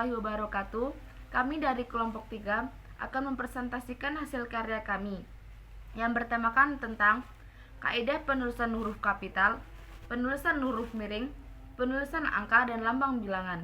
warahmatullahi wabarakatuh. Kami dari kelompok 3 akan mempresentasikan hasil karya kami yang bertemakan tentang kaidah penulisan huruf kapital, penulisan huruf miring, penulisan angka dan lambang bilangan.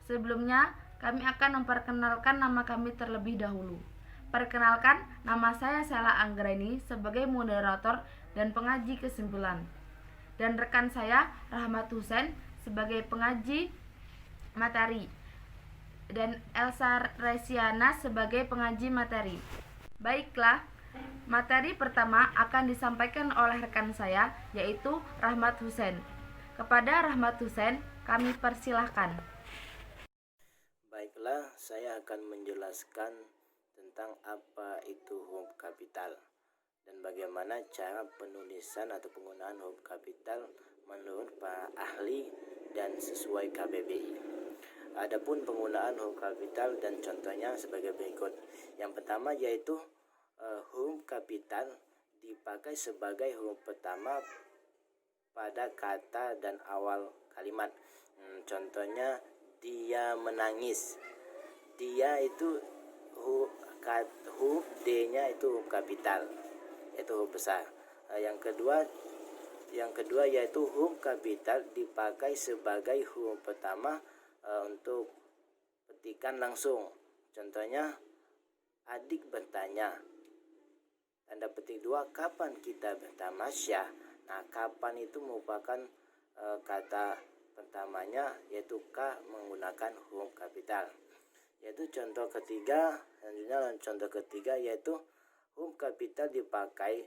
Sebelumnya, kami akan memperkenalkan nama kami terlebih dahulu. Perkenalkan, nama saya Sela Anggraini sebagai moderator dan pengaji kesimpulan. Dan rekan saya Rahmat Husen sebagai pengaji materi dan Elsa Resiana sebagai pengaji materi. Baiklah, materi pertama akan disampaikan oleh rekan saya yaitu Rahmat Husen. Kepada Rahmat Husen, kami persilahkan. Baiklah, saya akan menjelaskan tentang apa itu huruf kapital dan bagaimana cara penulisan atau penggunaan huruf kapital menurut para ahli dan sesuai KBBI. Adapun penggunaan huruf kapital dan contohnya sebagai berikut. Yang pertama yaitu huruf kapital dipakai sebagai huruf pertama pada kata dan awal kalimat. Contohnya dia menangis. Dia itu huruf D-nya itu huruf kapital, yaitu huruf besar. Yang kedua yaitu huruf kapital dipakai sebagai huruf pertama untuk petikan langsung. Contohnya adik bertanya. Tanda petik 2, kapan kita bertamasya. Nah, kapan itu merupakan kata pertamanya yaitu K menggunakan huruf kapital. Yaitu contoh ketiga, selanjutnya contoh ketiga yaitu huruf kapital dipakai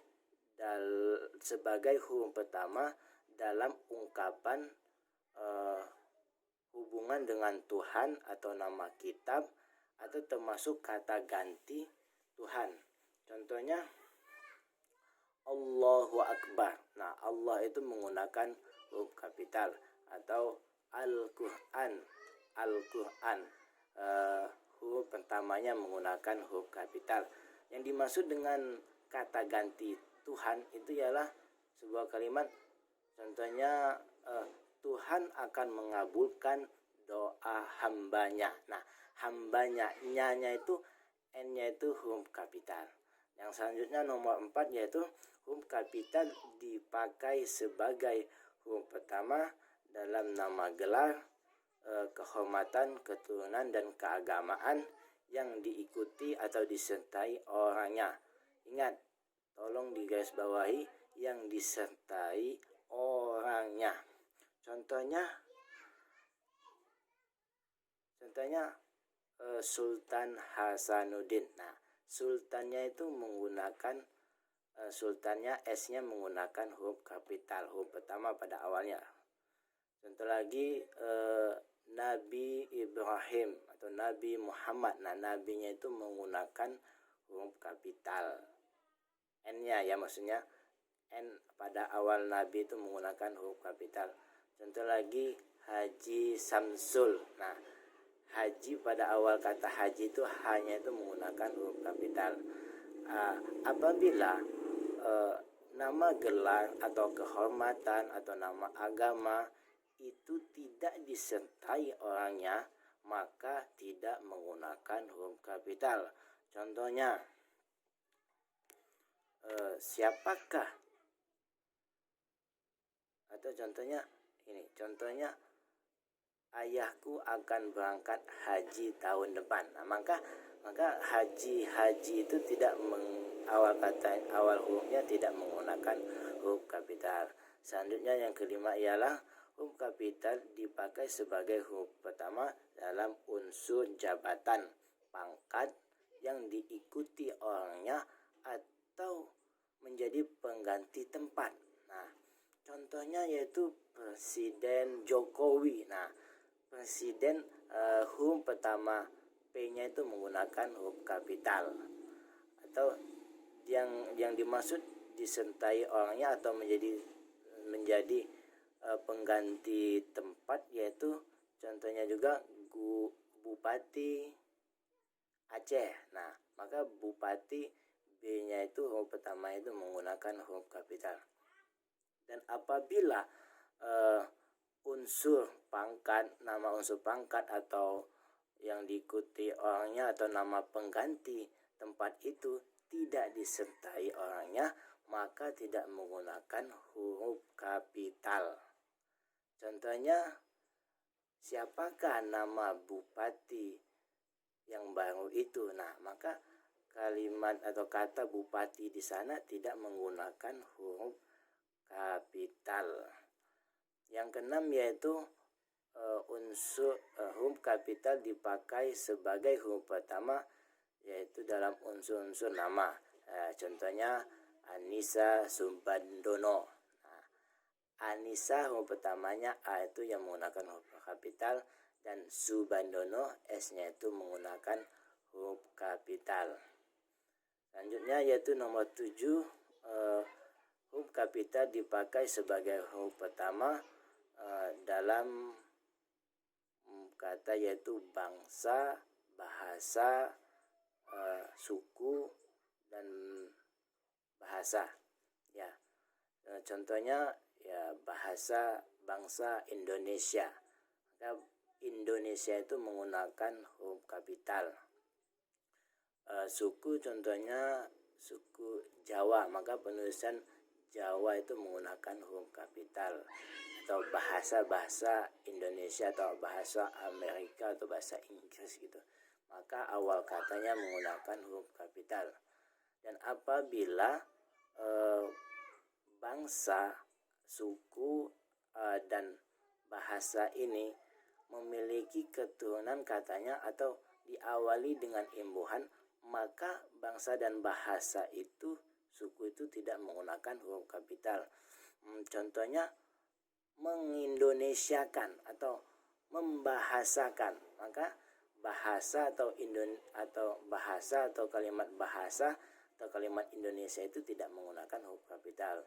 sebagai huruf pertama dalam ungkapan hubungan dengan Tuhan atau nama kitab atau termasuk kata ganti Tuhan. Contohnya Allahu Akbar. Nah, Allah itu menggunakan huruf kapital atau Al-Quran. Huruf pertamanya menggunakan huruf kapital. Yang dimaksud dengan kata ganti Tuhan itu ialah sebuah kalimat. Contohnya Tuhan akan mengabulkan doa hambanya. Nah, hambanya, nya itu, n-nya itu huruf kapital. Yang selanjutnya nomor 4 yaitu huruf kapital dipakai sebagai huruf pertama dalam nama gelar, kehormatan, keturunan, dan keagamaan yang diikuti atau disertai orangnya. Ingat, tolong digarisbawahi yang disertai orangnya. Contohnya Sultan Hasanuddin. Nah, sultannya itu menggunakan sultannya S-nya menggunakan huruf kapital, huruf pertama pada awalnya. Contoh lagi Nabi Ibrahim atau Nabi Muhammad. Nah, nabinya itu menggunakan huruf kapital. N-nya ya, maksudnya N pada awal nabi itu menggunakan huruf kapital. Contoh lagi Haji Samsul. Nah, haji pada awal kata haji itu hanya itu menggunakan huruf kapital. Apabila nama gelar atau kehormatan atau nama agama itu tidak disertai orangnya, maka tidak menggunakan huruf kapital. Contohnya siapakah, atau contohnya ini, contohnya ayahku akan berangkat haji tahun depan. Nah, maka haji itu tidak awal hurufnya tidak menggunakan huruf kapital. Selanjutnya yang kelima ialah huruf kapital dipakai sebagai huruf pertama dalam unsur jabatan, pangkat yang diikuti orangnya atau menjadi pengganti tempat. Nah, contohnya yaitu Presiden Jokowi. Nah, presiden huruf pertama P-nya itu menggunakan huruf kapital. Atau yang dimaksud disertai orangnya atau menjadi pengganti tempat yaitu contohnya juga Bupati Aceh. Nah, maka Bupati B-nya itu huruf pertama itu menggunakan huruf kapital. Dan apabila unsur pangkat, nama unsur pangkat atau yang diikuti orangnya atau nama pengganti tempat itu tidak disertai orangnya, maka tidak menggunakan huruf kapital. Contohnya, siapakah nama bupati yang baru itu? Nah, maka kalimat atau kata bupati di sana tidak menggunakan huruf kapital. Yang keenam yaitu unsur huruf kapital dipakai sebagai huruf pertama, yaitu dalam unsur-unsur nama. Contohnya Anissa Subandono. Anissa huruf pertamanya A itu yang menggunakan huruf kapital, dan Subandono S-nya itu menggunakan huruf kapital. Selanjutnya yaitu nomor 7, huruf kapital dipakai sebagai huruf pertama dalam kata yaitu bangsa, bahasa, suku, dan bahasa. Ya, contohnya ya bahasa bangsa Indonesia. Maka Indonesia itu menggunakan huruf kapital. Suku contohnya suku Jawa, maka penulisan Jawa itu menggunakan huruf kapital. Atau bahasa Indonesia atau bahasa Amerika atau bahasa Inggris gitu, maka awal katanya menggunakan huruf kapital. Dan apabila bangsa, suku, dan bahasa ini memiliki keturunan katanya atau diawali dengan imbuhan, maka bangsa dan bahasa itu, suku itu tidak menggunakan huruf kapital. Contohnya mengindonesiakan atau membahasakan, maka bahasa atau bahasa atau kalimat bahasa atau kalimat Indonesia itu tidak menggunakan huruf kapital.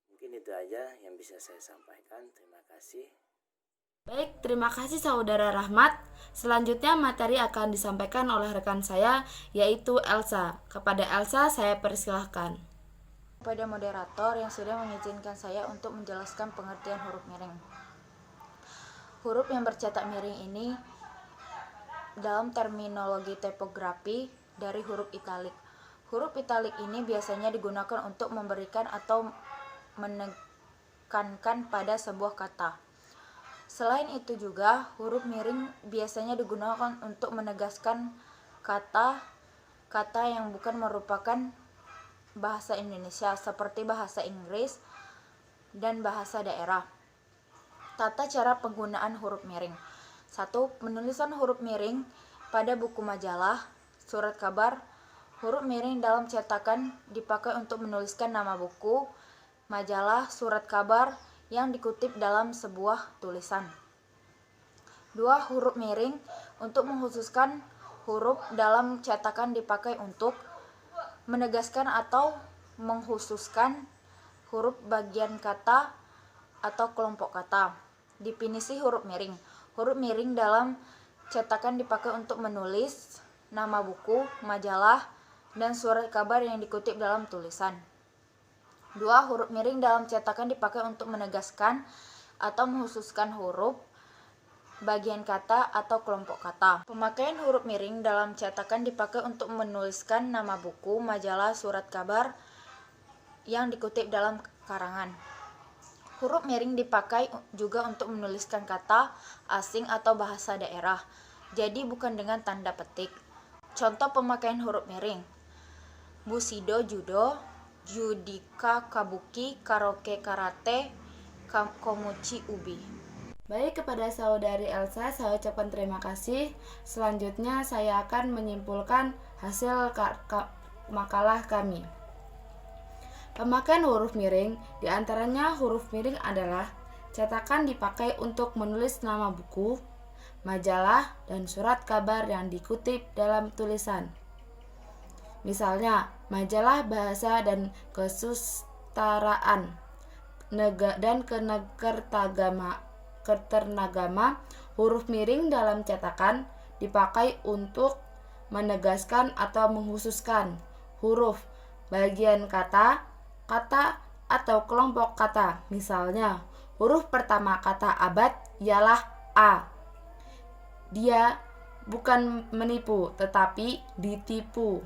Mungkin itu aja yang bisa saya sampaikan. Terima kasih. Baik, terima kasih Saudara Rahmat. Selanjutnya materi akan disampaikan oleh rekan saya, yaitu Elsa. Kepada Elsa saya persilahkan. Kepada moderator yang sudah mengizinkan saya untuk menjelaskan pengertian huruf miring. Huruf yang bercetak miring ini dalam terminologi tipografi dari huruf italik. Huruf italik ini biasanya digunakan untuk memberikan atau menekankan pada sebuah kata. Selain itu juga, huruf miring biasanya digunakan untuk menegaskan kata-kata yang bukan merupakan bahasa Indonesia seperti bahasa Inggris dan bahasa daerah. Tata cara penggunaan huruf miring. 1. Penulisan huruf miring pada buku majalah, surat kabar. Huruf miring dalam cetakan dipakai untuk menuliskan nama buku, majalah, surat kabar yang dikutip dalam sebuah tulisan. 2. Huruf miring untuk mengkhususkan huruf dalam cetakan dipakai untuk menegaskan atau mengkhususkan huruf bagian kata atau kelompok kata. Definisi huruf miring. Huruf miring dalam cetakan dipakai untuk menulis nama buku, majalah, dan surat kabar yang dikutip dalam tulisan. 2. Huruf miring dalam cetakan dipakai untuk menegaskan atau mengkhususkan huruf bagian kata atau kelompok kata. Pemakaian huruf miring dalam cetakan dipakai untuk menuliskan nama buku, majalah, surat kabar yang dikutip dalam karangan. Huruf miring dipakai juga untuk menuliskan kata asing atau bahasa daerah, jadi bukan dengan tanda petik. Contoh pemakaian huruf miring: Bushido judo, judika kabuki, karaoke karate, komuchi ubi. Baik, kepada saudari Elsa saya ucapkan terima kasih. Selanjutnya saya akan menyimpulkan hasil makalah kami. Pemakaian huruf miring, diantaranya huruf miring adalah cetakan dipakai untuk menulis nama buku, majalah, dan surat kabar yang dikutip dalam tulisan. Misalnya, majalah bahasa dan kesusastraan dan ketenagama, huruf miring dalam cetakan dipakai untuk menegaskan atau mengkhususkan huruf bagian kata atau kelompok kata. Misalnya, huruf pertama kata abad ialah A. Dia bukan menipu, tetapi ditipu.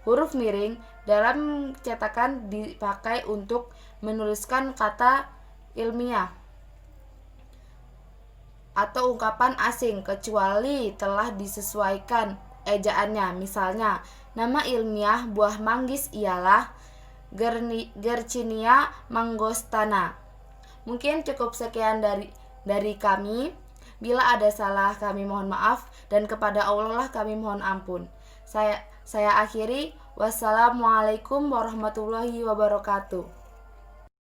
Huruf miring dalam cetakan dipakai untuk menuliskan kata ilmiah atau ungkapan asing kecuali telah disesuaikan ejaannya. Misalnya, nama ilmiah buah manggis ialah Garcinia mangostana. Mungkin cukup sekian dari kami. Bila ada salah, kami mohon maaf, dan kepada Allah lah kami mohon ampun. Saya akhiri. Wassalamualaikum warahmatullahi wabarakatuh.